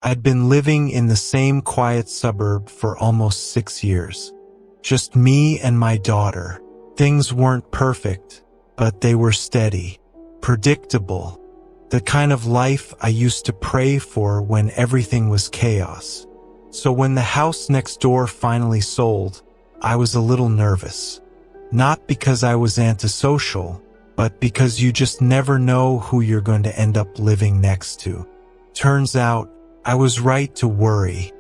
I'd been living in the same quiet suburb for almost 6 years. Just me and my daughter. Things weren't perfect, but they were steady, predictable, the kind of life I used to pray for when everything was chaos. So when the house next door finally sold, I was a little nervous. Not because I was antisocial, but because you just never know who you're going to end up living next to. Turns out, I was right to worry.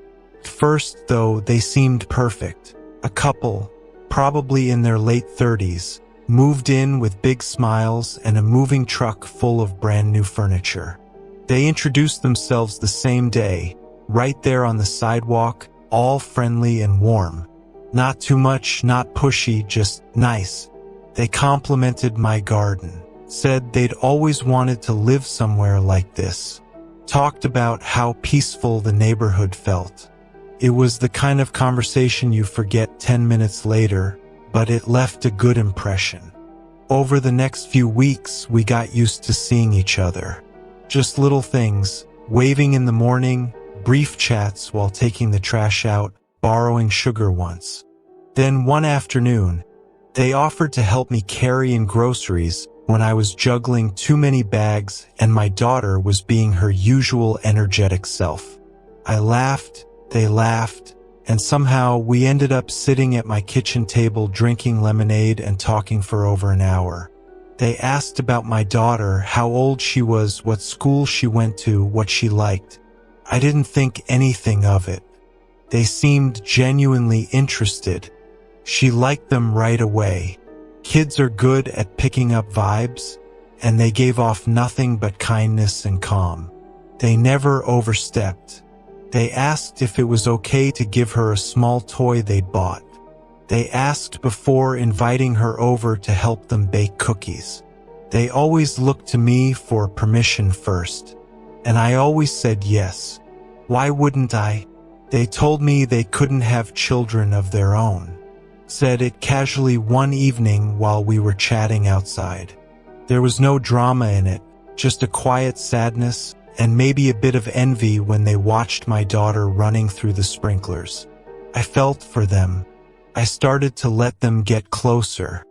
First, though, they seemed perfect. A couple, probably in their late 30s, moved in with big smiles and a moving truck full of brand new furniture. They introduced themselves the same day, right there on the sidewalk, all friendly and warm. Not too much, not pushy, just nice. They complimented my garden, said they'd always wanted to live somewhere like this, talked about how peaceful the neighborhood felt. It was the kind of conversation you forget 10 minutes later, but it left a good impression. Over the next few weeks, we got used to seeing each other. Just little things, waving in the morning, brief chats while taking the trash out, borrowing sugar once. Then one afternoon, they offered to help me carry in groceries when I was juggling too many bags and my daughter was being her usual energetic self. I laughed, they laughed, and somehow we ended up sitting at my kitchen table drinking lemonade and talking for over an hour. They asked about my daughter, how old she was, what school she went to, what she liked. I didn't think anything of it. They seemed genuinely interested. She liked them right away. Kids are good at picking up vibes, and they gave off nothing but kindness and calm. They never overstepped. They asked if it was okay to give her a small toy they'd bought. They asked before inviting her over to help them bake cookies. They always looked to me for permission first, and I always said yes. Why wouldn't I? They told me they couldn't have children of their own. Said it casually one evening while we were chatting outside. There was no drama in it, just a quiet sadness and maybe a bit of envy when they watched my daughter running through the sprinklers. I felt for them. I started to let them get closer.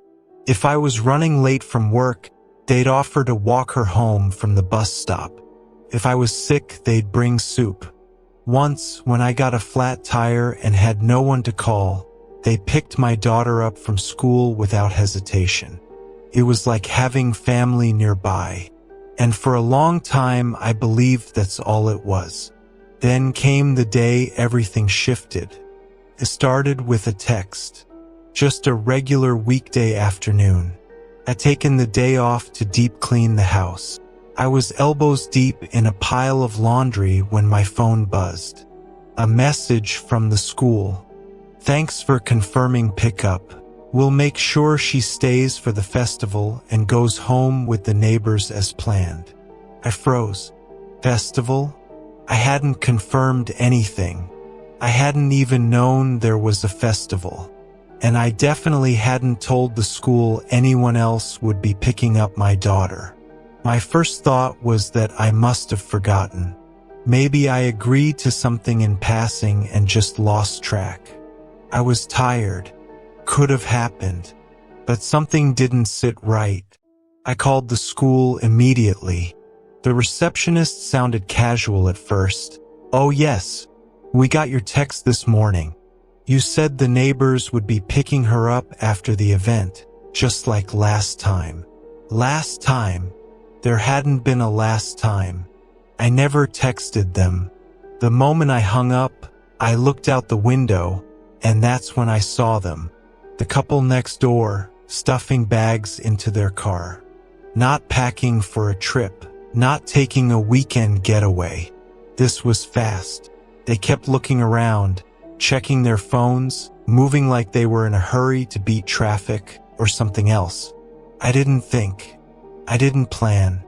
If I was running late from work, they'd offer to walk her home from the bus stop. If I was sick, they'd bring soup. Once, when I got a flat tire and had no one to call, they picked my daughter up from school without hesitation. It was like having family nearby. And for a long time, I believed that's all it was. Then came the day everything shifted. It started with a text. Just a regular weekday afternoon. I'd taken the day off to deep clean the house. I was elbows deep in a pile of laundry when my phone buzzed. A message from the school. Thanks for confirming pickup. We'll make sure she stays for the festival and goes home with the neighbors as planned. I froze. Festival? I hadn't confirmed anything. I hadn't even known there was a festival. And I definitely hadn't told the school anyone else would be picking up my daughter. My first thought was that I must have forgotten. Maybe I agreed to something in passing and just lost track. I was tired. Could have happened. But something didn't sit right. I called the school immediately. The receptionist sounded casual at first. Oh yes, we got your text this morning. You said the neighbors would be picking her up after the event, just like last time. Last time? There hadn't been a last time. I never texted them. The moment I hung up, I looked out the window, and that's when I saw them. The couple next door, stuffing bags into their car. Not packing for a trip, not taking a weekend getaway. This was fast. They kept looking around, checking their phones, moving like they were in a hurry to beat traffic or something else. I didn't think. I didn't plan.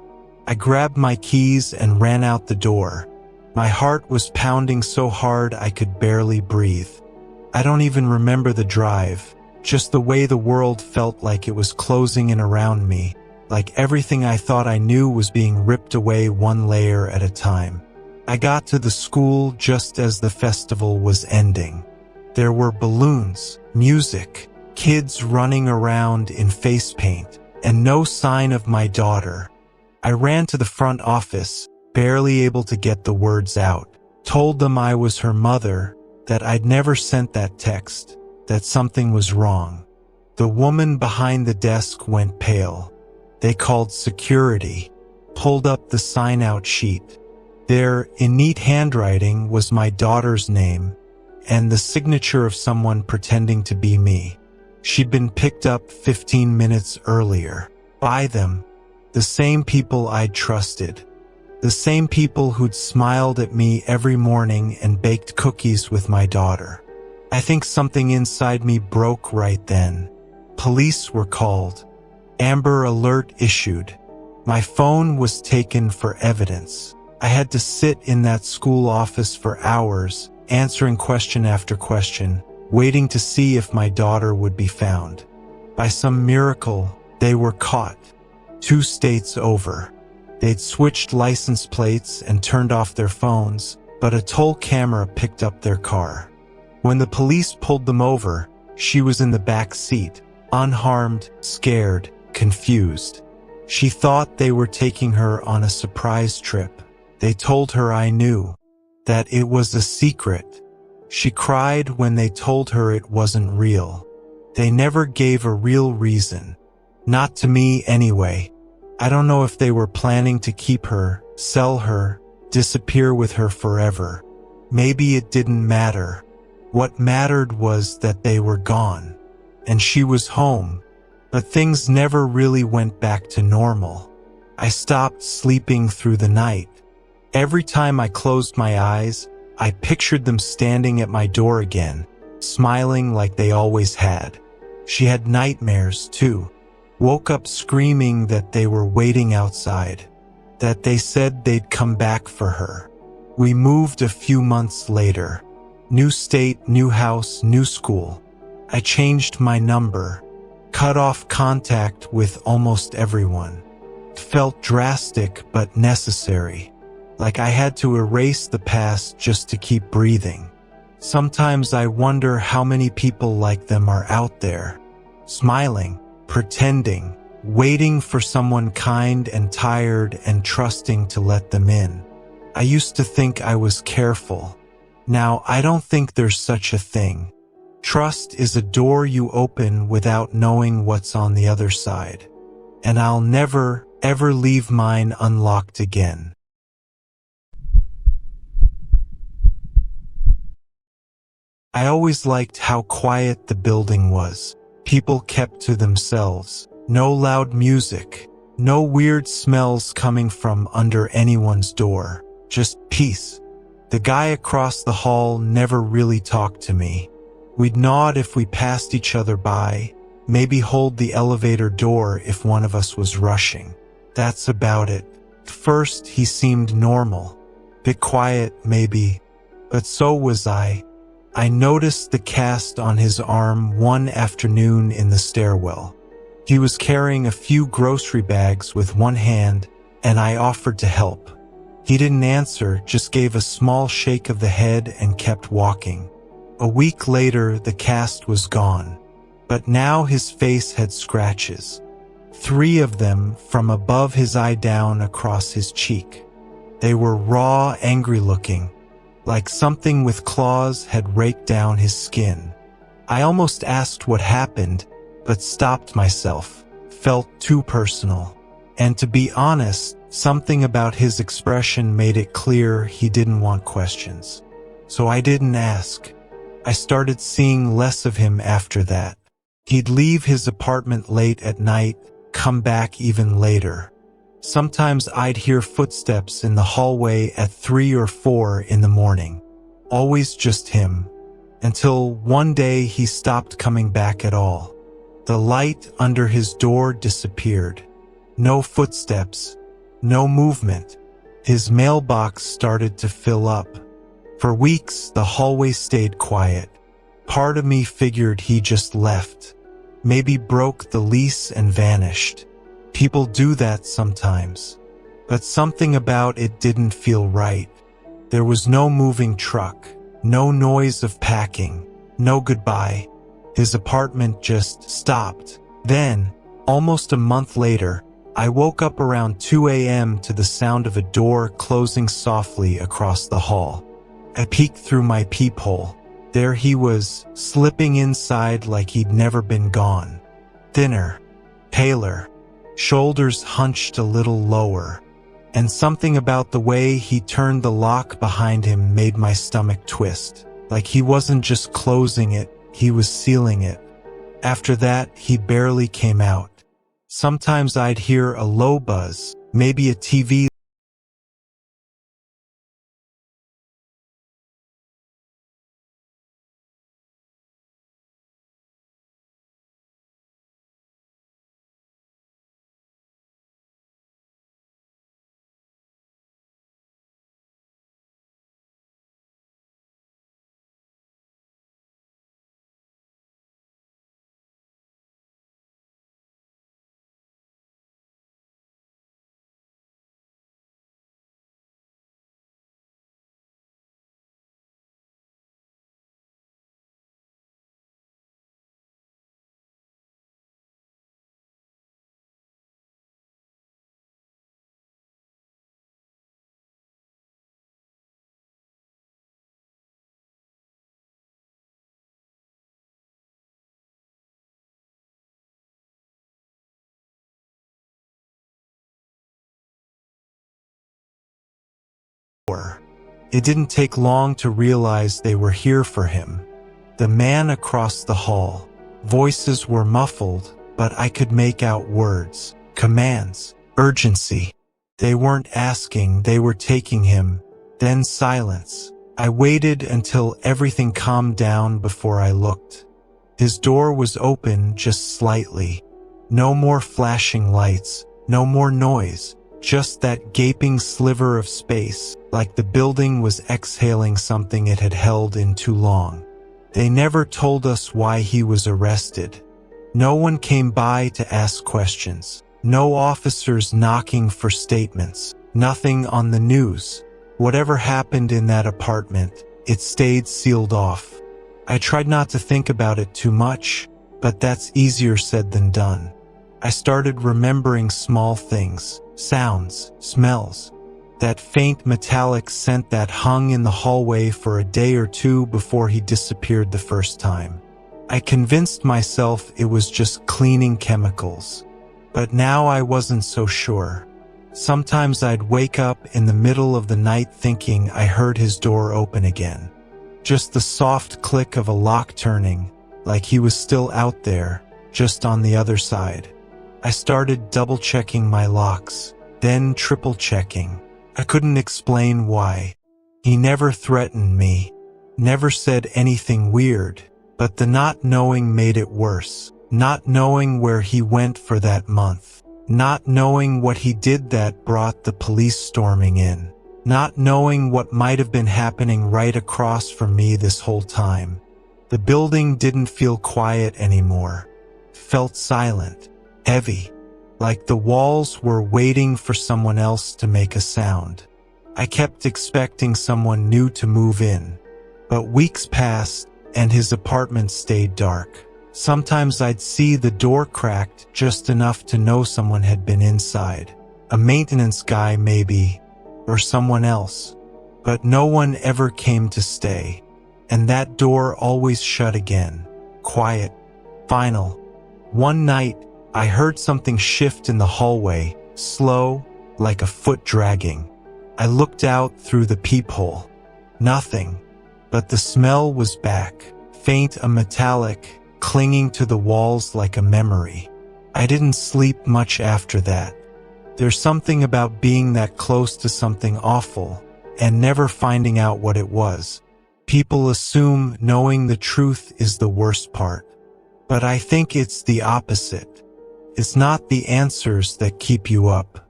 I grabbed my keys and ran out the door. My heart was pounding so hard I could barely breathe. I don't even remember the drive, just the way the world felt like it was closing in around me, like everything I thought I knew was being ripped away one layer at a time. I got to the school just as the festival was ending. There were balloons, music, kids running around in face paint, and no sign of my daughter. I ran to the front office, barely able to get the words out. Told them I was her mother, that I'd never sent that text, that something was wrong. The woman behind the desk went pale. They called security, pulled up the sign-out sheet. There, in neat handwriting, was my daughter's name, and the signature of someone pretending to be me. She'd been picked up 15 minutes earlier. By them, the same people I'd trusted. The same people who'd smiled at me every morning and baked cookies with my daughter. I think something inside me broke right then. Police were called. Amber Alert issued. My phone was taken for evidence. I had to sit in that school office for hours, answering question after question, waiting to see if my daughter would be found. By some miracle, they were caught. 2 states over. They'd switched license plates and turned off their phones, but a toll camera picked up their car. When the police pulled them over, she was in the back seat, unharmed, scared, confused. She thought they were taking her on a surprise trip. They told her I knew, that it was a secret. She cried when they told her it wasn't real. They never gave a real reason. Not to me anyway. I don't know if they were planning to keep her, sell her, disappear with her forever. Maybe it didn't matter. What mattered was that they were gone. And she was home. But things never really went back to normal. I stopped sleeping through the night. Every time I closed my eyes, I pictured them standing at my door again, smiling like they always had. She had nightmares too. Woke up screaming that they were waiting outside, that they said they'd come back for her. We moved a few months later. New state, new house, new school. I changed my number, cut off contact with almost everyone. It felt drastic but necessary, like I had to erase the past just to keep breathing. Sometimes I wonder how many people like them are out there, smiling, pretending, waiting for someone kind and tired and trusting to let them in. I used to think I was careful. Now I don't think there's such a thing. Trust is a door you open without knowing what's on the other side. And I'll never, ever leave mine unlocked again. I always liked how quiet the building was. People kept to themselves. No loud music. No weird smells coming from under anyone's door. Just peace. The guy across the hall never really talked to me. We'd nod if we passed each other by, maybe hold the elevator door if one of us was rushing. That's about it. At first, he seemed normal. Bit quiet, maybe. But so was I. I noticed the cast on his arm one afternoon in the stairwell. He was carrying a few grocery bags with one hand, and I offered to help. He didn't answer, just gave a small shake of the head and kept walking. A week later, the cast was gone, but now his face had scratches. 3 of them from above his eye down across his cheek. They were raw, angry looking, like something with claws had raked down his skin. I almost asked what happened, but stopped myself. Felt too personal. And to be honest, something about his expression made it clear he didn't want questions. So I didn't ask. I started seeing less of him after that. He'd leave his apartment late at night, come back even later. Sometimes I'd hear footsteps in the hallway at 3 or 4 in the morning. Always just him. Until one day he stopped coming back at all. The light under his door disappeared. No footsteps. No movement. His mailbox started to fill up. For weeks, the hallway stayed quiet. Part of me figured he just left. Maybe broke the lease and vanished. People do that sometimes. But something about it didn't feel right. There was no moving truck, no noise of packing, no goodbye. His apartment just stopped. Then, almost a month later, I woke up around 2 a.m. to the sound of a door closing softly across the hall. I peeked through my peephole. There he was, slipping inside like he'd never been gone. Thinner, paler, shoulders hunched a little lower, and something about the way he turned the lock behind him made my stomach twist. Like he wasn't just closing it, he was sealing it. After that, he barely came out. Sometimes I'd hear a low buzz, maybe a TV door. It didn't take long to realize they were here for him. The man across the hall. Voices were muffled, but I could make out words, commands, urgency. They weren't asking, they were taking him. Then silence. I waited until everything calmed down before I looked. His door was open just slightly. No more flashing lights, no more noise, just that gaping sliver of space, like the building was exhaling something it had held in too long. They never told us why he was arrested. No one came by to ask questions. No officers knocking for statements. Nothing on the news. Whatever happened in that apartment, it stayed sealed off. I tried not to think about it too much, but that's easier said than done. I started remembering small things, sounds, smells. That faint metallic scent that hung in the hallway for a day or two before he disappeared the first time. I convinced myself it was just cleaning chemicals. But now I wasn't so sure. Sometimes I'd wake up in the middle of the night thinking I heard his door open again. Just the soft click of a lock turning, like he was still out there, just on the other side. I started double-checking my locks, then triple-checking. I couldn't explain why. He never threatened me, never said anything weird, but the not knowing made it worse. Not knowing where he went for that month. Not knowing what he did that brought the police storming in. Not knowing what might have been happening right across from me this whole time. The building didn't feel quiet anymore. Felt silent, heavy, like the walls were waiting for someone else to make a sound. I kept expecting someone new to move in, but weeks passed and his apartment stayed dark. Sometimes I'd see the door cracked just enough to know someone had been inside. A maintenance guy maybe, or someone else. But no one ever came to stay. And that door always shut again. Quiet. Final. One night, I heard something shift in the hallway, slow, like a foot dragging. I looked out through the peephole. Nothing. But the smell was back. Faint, a metallic, clinging to the walls like a memory. I didn't sleep much after that. There's something about being that close to something awful and never finding out what it was. People assume knowing the truth is the worst part. But I think it's the opposite. It's not the answers that keep you up.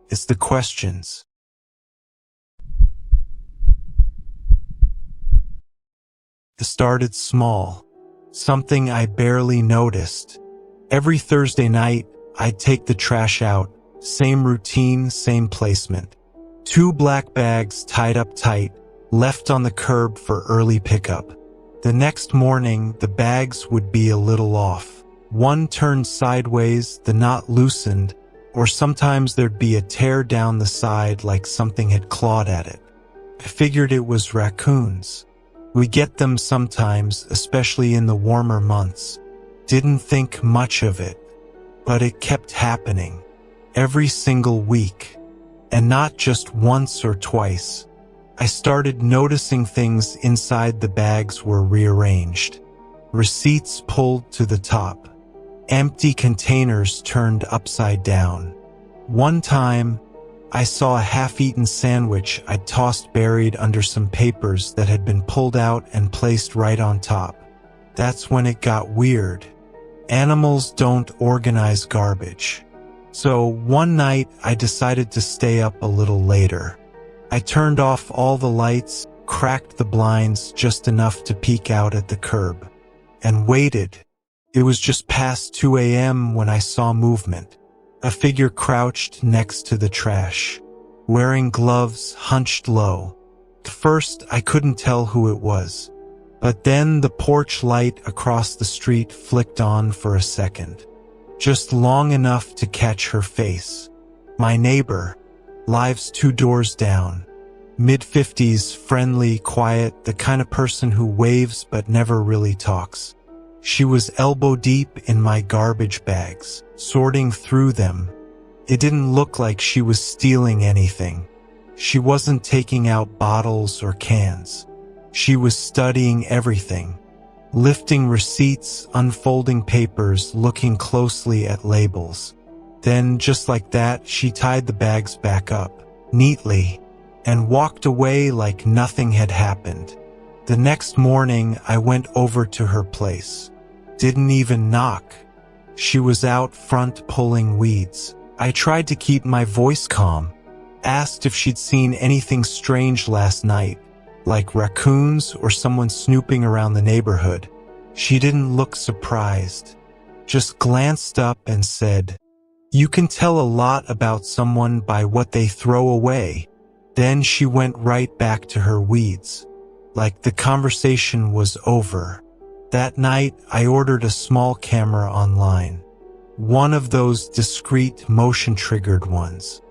It's the questions. It started small. Something I barely noticed. Every Thursday night, I'd take the trash out. Same routine, same placement. 2 black bags tied up tight, left on the curb for early pickup. The next morning, the bags would be a little off. One turned sideways, the knot loosened, or sometimes there'd be a tear down the side like something had clawed at it. I figured it was raccoons. We get them sometimes, especially in the warmer months. Didn't think much of it, but it kept happening. Every single week. And not just once or twice. I started noticing things inside the bags were rearranged. Receipts pulled to the top. Empty containers turned upside down. One time, I saw a half-eaten sandwich I'd tossed buried under some papers that had been pulled out and placed right on top. That's when it got weird. Animals don't organize garbage. So one night, I decided to stay up a little later. I turned off all the lights, cracked the blinds just enough to peek out at the curb, and waited. It was just past 2 a.m. when I saw movement. A figure crouched next to the trash, wearing gloves hunched low. At first, I couldn't tell who it was, but then the porch light across the street flicked on for a second, just long enough to catch her face. My neighbor, lives 2 doors down, mid-50s, friendly, quiet, the kind of person who waves but never really talks. She was elbow deep in my garbage bags, sorting through them. It didn't look like she was stealing anything. She wasn't taking out bottles or cans. She was studying everything, lifting receipts, unfolding papers, looking closely at labels. Then, just like that, she tied the bags back up, neatly, and walked away like nothing had happened. The next morning, I went over to her place. Didn't even knock. She was out front pulling weeds. I tried to keep my voice calm, asked if she'd seen anything strange last night, like raccoons or someone snooping around the neighborhood. She didn't look surprised, just glanced up and said, "You can tell a lot about someone by what they throw away." Then she went right back to her weeds, like the conversation was over. That night, I ordered a small camera online. One of those discreet, motion-triggered ones.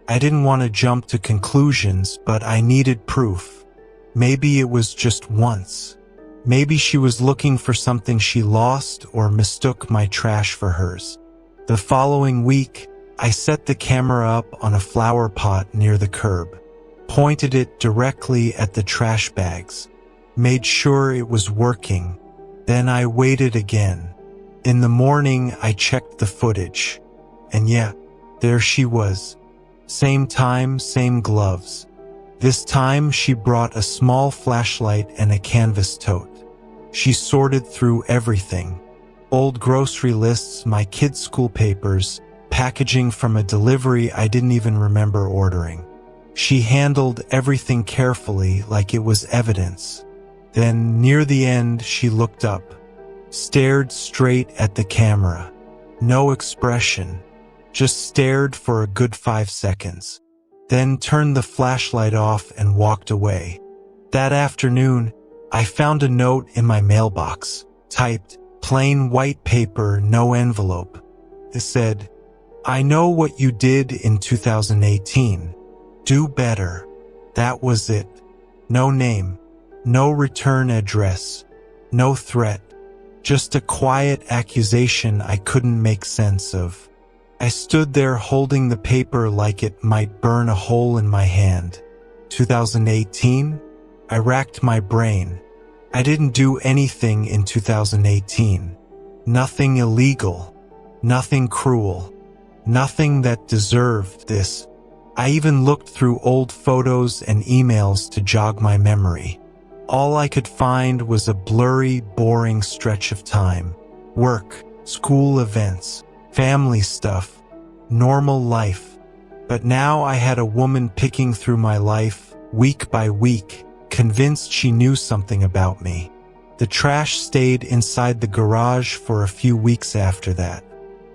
I didn't want to jump to conclusions, but I needed proof. Maybe it was just once. Maybe she was looking for something she lost or mistook my trash for hers. The following week, I set the camera up on a flower pot near the curb, pointed it directly at the trash bags, made sure it was working. Then I waited again. In the morning, I checked the footage. And yeah, there she was. Same time, same gloves. This time, she brought a small flashlight and a canvas tote. She sorted through everything. Old grocery lists, my kids' school papers, packaging from a delivery I didn't even remember ordering. She handled everything carefully like it was evidence. Then, near the end, she looked up, stared straight at the camera. No expression, just stared for a good 5 seconds. Then turned the flashlight off and walked away. That afternoon, I found a note in my mailbox, typed, plain white paper, no envelope. It said, "I know what you did in 2018. Do better." That was it. No name. No return address, no threat, just a quiet accusation I couldn't make sense of. I stood there holding the paper like it might burn a hole in my hand. 2018? I racked my brain. I didn't do anything in 2018. Nothing illegal, nothing cruel, nothing that deserved this. I even looked through old photos and emails to jog my memory. All I could find was a blurry, boring stretch of time. Work, school events, family stuff, normal life. But now I had a woman picking through my life, week by week, convinced she knew something about me. The trash stayed inside the garage for a few weeks after that.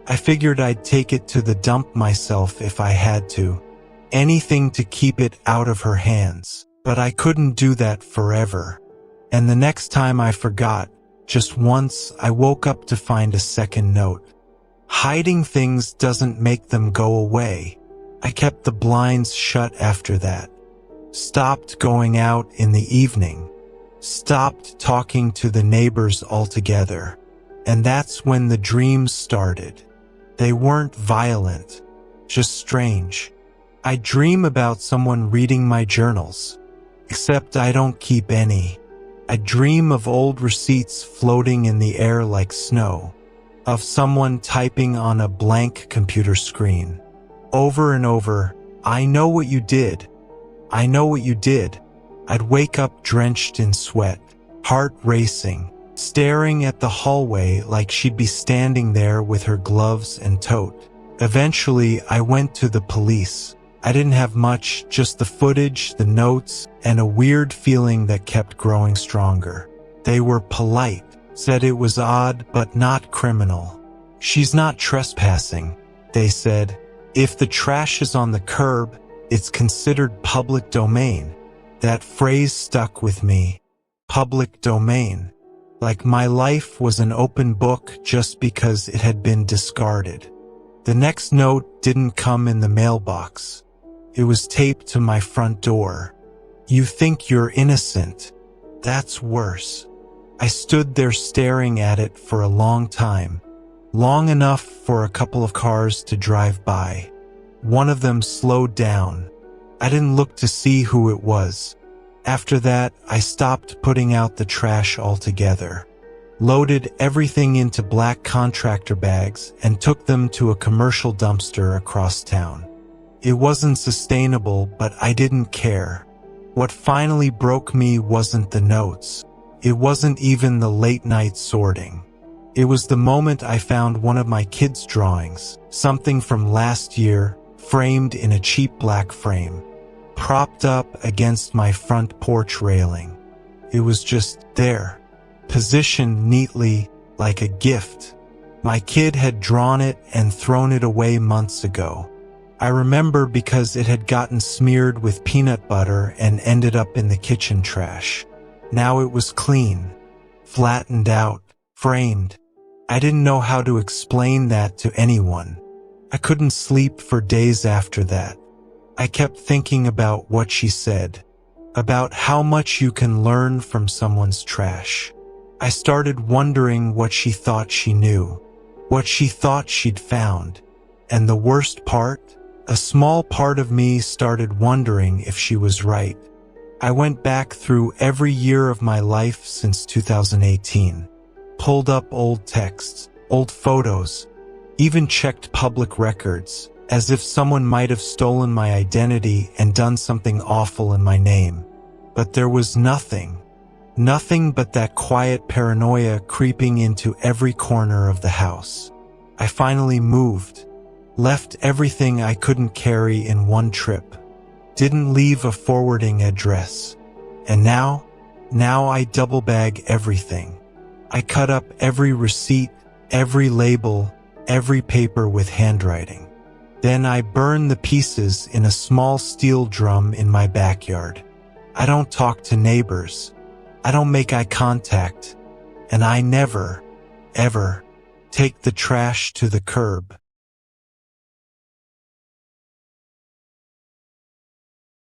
I figured I'd take it to the dump myself if I had to. Anything to keep it out of her hands. But I couldn't do that forever. And the next time I forgot, just once, I woke up to find a second note. Hiding things doesn't make them go away. I kept the blinds shut after that. Stopped going out in the evening. Stopped talking to the neighbors altogether. And that's when the dreams started. They weren't violent, just strange. I dream about someone reading my journals, except I don't keep any. I dream of old receipts floating in the air like snow, of someone typing on a blank computer screen. Over and over, I know what you did. I know what you did. I'd wake up drenched in sweat, heart racing, staring at the hallway like she'd be standing there with her gloves and tote. Eventually, I went to the police. I didn't have much, just the footage, the notes, and a weird feeling that kept growing stronger. They were polite, said it was odd but not criminal. She's not trespassing, they said. If the trash is on the curb, it's considered public domain. That phrase stuck with me. Public domain. Like my life was an open book just because it had been discarded. The next note didn't come in the mailbox. It was taped to my front door. You think you're innocent. That's worse. I stood there staring at it for a long time. Long enough for a couple of cars to drive by. One of them slowed down. I didn't look to see who it was. After that, I stopped putting out the trash altogether. Loaded everything into black contractor bags and took them to a commercial dumpster across town. It wasn't sustainable, but I didn't care. What finally broke me wasn't the notes. It wasn't even the late night sorting. It was the moment I found one of my kids' drawings, something from last year, framed in a cheap black frame, propped up against my front porch railing. It was just there, positioned neatly like a gift. My kid had drawn it and thrown it away months ago. I remember because it had gotten smeared with peanut butter and ended up in the kitchen trash. Now it was clean, flattened out, framed. I didn't know how to explain that to anyone. I couldn't sleep for days after that. I kept thinking about what she said, about how much you can learn from someone's trash. I started wondering what she thought she knew, what she thought she'd found. And the worst part? A small part of me started wondering if she was right. I went back through every year of my life since 2018, pulled up old texts, old photos, even checked public records, as if someone might have stolen my identity and done something awful in my name. But there was nothing but that quiet paranoia creeping into every corner of the house. I finally moved, left everything I couldn't carry in one trip, didn't leave a forwarding address. And now I double bag everything. I cut up every receipt, every label, every paper with handwriting. Then I burn the pieces in a small steel drum in my backyard. I don't talk to neighbors. I don't make eye contact. And I never, ever take the trash to the curb.